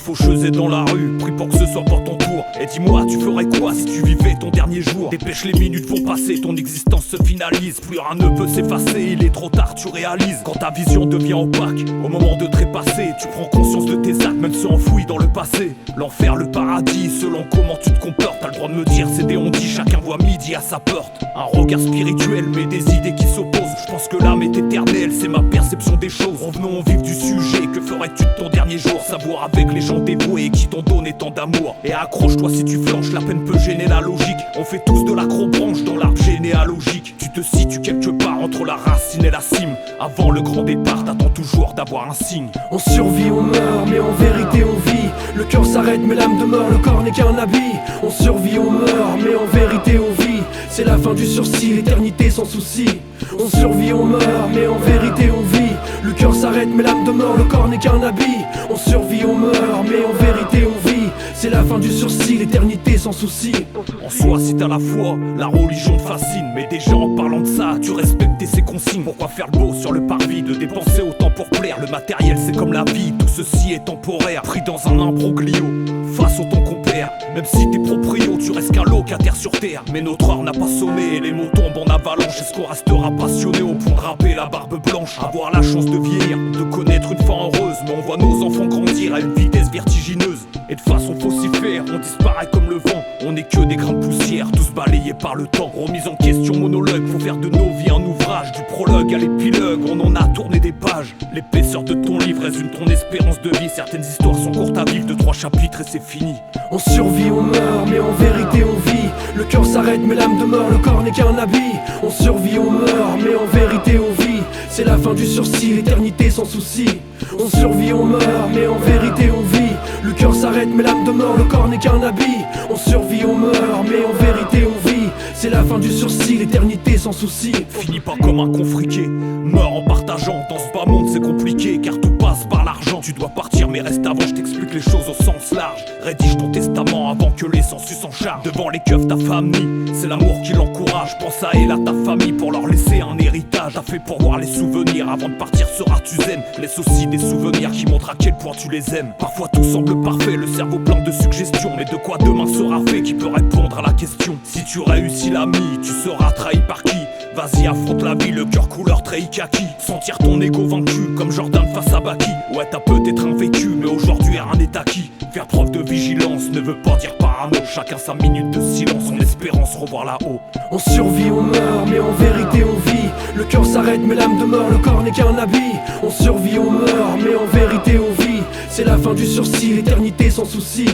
faucheuse est dans la rue, prie pour que ce soit pas ton tour. Et dis-moi, tu ferais quoi si tu vivais ton dernier jour? Dépêche, les minutes vont passer, ton existence se finalise. Plus rien ne peut s'effacer, il est trop tard, tu réalises. Quand ta vision devient opaque, au moment de trépasser, tu prends conscience de tes actes, même ceux enfouis dans le passé. L'enfer, le paradis, selon comment tu te comportes. T'as le droit de me dire, c'est des on-dit, chacun voit midi à sa porte. Un regard spirituel, mais des idées qui s'opposent. Je pense que l'âme est éternelle, c'est ma perception des choses. Revenons au vif du sujet, que ferais-tu de ton dernier jour? Savoir avec les gens dévoués qui t'ont donné tant d'amour. Et accroche-toi si tu flanches, la peine peut gêner la logique. On fait tous de l'acrobranche dans l'arbre généalogique. Tu te situes quelque part entre la racine et la cime. Avant le grand départ, t'attends toujours d'avoir un signe. On survit, on meurt, mais en vérité on vit. Le cœur s'arrête, mais l'âme demeure, le corps n'est qu'un habit. On survit, on meurt, mais en vérité on vit. C'est la fin du sursis, l'éternité sans souci. On survit, on meurt, mais en vérité on vit. Le cœur s'arrête, mais l'âme demeure, le corps n'est qu'un habit. On survit, on meurt, mais en vérité on vit. C'est la fin du sursis, l'éternité sans souci. En soi, si t'as la foi, la religion te fascine. Mais déjà en parlant de ça, tu respectes ses consignes. Pourquoi faire le beau sur le parvis, de dépenser autant pour plaire? Le matériel c'est comme la vie, tout ceci est temporaire. Pris dans un imbroglio, face au ton compère. Même si t'es proprio, tu restes qu'un locataire sur terre. Mais notre heure n'a pas sonné, les mots tombent en avalanche. Est-ce qu'on restera passionné au point de râper la barbe blanche? Avoir la chance de vieillir, de connaître une fin heureuse. Mais on voit nos enfants grandir à une vitesse vertigineuse. Et de façon faussifère, on disparaît comme le vent. On n'est que des grains de poussière, tous balayés par le temps. Remise en question, monologue, faut faire de nos vies un ouvrage. Du prologue à l'épilogue, on en a tourné des pages. L'épaisseur de ton livre résume ton espérance de vie. Certaines histoires sont courtes à vivre, 2-3 chapitres et c'est fini. On survit, on meurt, mais en vérité on vit. Le cœur s'arrête, mais l'âme demeure, le corps n'est qu'un habit. On survit, on meurt, mais en vérité on vit. C'est la fin du sursis, l'éternité sans souci. On survit, on meurt, mais en vérité on vit. Le cœur s'arrête, mais l'âme demeure, le corps n'est qu'un habit. On survit, on meurt, mais en vérité on vit. C'est la fin du sursis, l'éternité sans souci. Finis pas comme un confriqué, meurs en partageant. Dans ce bas monde c'est compliqué, car tout passe par l'argent. Tu dois partir, mais reste avant, je t'explique les choses au sens large. Rédige ton testament avant que les sensus s'en chargent. Devant les keufs, ta famille, c'est l'amour qui l'encourage. Pense à elle, à ta famille, pour leur laisser un héritage. T'as fait pour voir les souvenirs, avant de partir seras-tu zen? Laisse aussi des souvenirs qui montrent à quel point tu les aimes. Parfois tout semble parfait, le cerveau plein de suggestions. Mais de quoi demain sera fait, qui peut répondre à la question? Si tu réussis l'ami, tu seras trahi par qui? Vas-y, affronte la vie, le cœur couleur treillis kaki. Sentir ton ego vaincu, comme Jordan face à Baki. Ouais, t'as peut-être un vécu, mais aujourd'hui rien n'est acquis. Faire preuve de vigilance ne veut pas dire parano. Chacun sa minute de silence, en espérant se revoir là-haut. On survit, on meurt, mais en vérité on vit. Le cœur s'arrête, mais l'âme demeure, le corps n'est qu'un habit. On survit, on meurt, mais en vérité on vit. C'est la fin du sursis, l'éternité sans souci.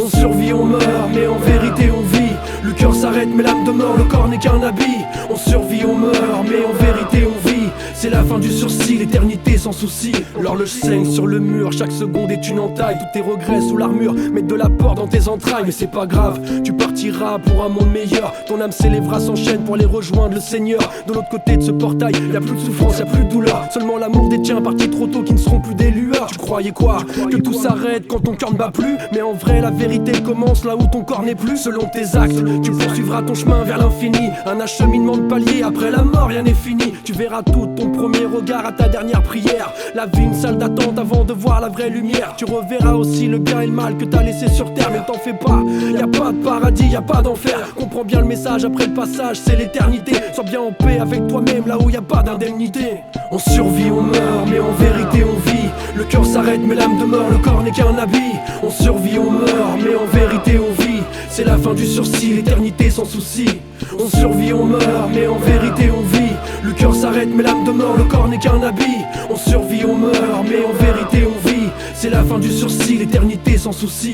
On survit, on meurt, mais en vérité on vit. Le cœur s'arrête, mais l'âme demeure, le corps n'est qu'un habit. On survit, on meurt, mais en vérité on vit. C'est la fin du sursis, l'éternité sans souci. L'horloge saigne sur le mur, chaque seconde est une entaille. Tous tes regrets sous l'armure, mettent de la peur dans tes entrailles. Mais c'est pas grave, tu partiras pour un monde meilleur. Ton âme s'élèvera, s'enchaîne pour aller rejoindre le Seigneur. De l'autre côté de ce portail, y'a plus de souffrance, y'a plus de douleur. Seulement l'amour des tiens partis trop tôt qui ne seront plus des lueurs. Tu croyais quoi? Que tout s'arrête quand ton cœur ne bat plus? Mais en vrai la vérité commence là où ton corps n'est plus. Selon tes actes, tu poursuivras ton chemin vers l'infini. Un acheminement de palier, après la mort rien n'est fini. Tu verras tout ton premier regard à ta dernière prière. La vie une salle d'attente avant de voir la vraie lumière. Tu reverras aussi le bien et le mal que t'as laissé sur terre. Mais t'en fais pas, y a pas de paradis, y a pas d'enfer. Comprends bien le message, après le passage c'est l'éternité. Sois bien en paix avec toi-même là où y a pas d'indemnité. On survit, on meurt, mais en vérité on vit. Le cœur s'arrête, mais l'âme demeure, le corps n'est qu'un habit. On survit, on meurt, mais en vérité on vit. C'est la fin du sursis, l'éternité sans souci. On survit, on meurt, mais en vérité on vit. Le cœur s'arrête, mais l'âme demeure, le corps n'est qu'un habit. On survit, on meurt, mais en vérité on vit. C'est la fin du sursis, l'éternité sans souci.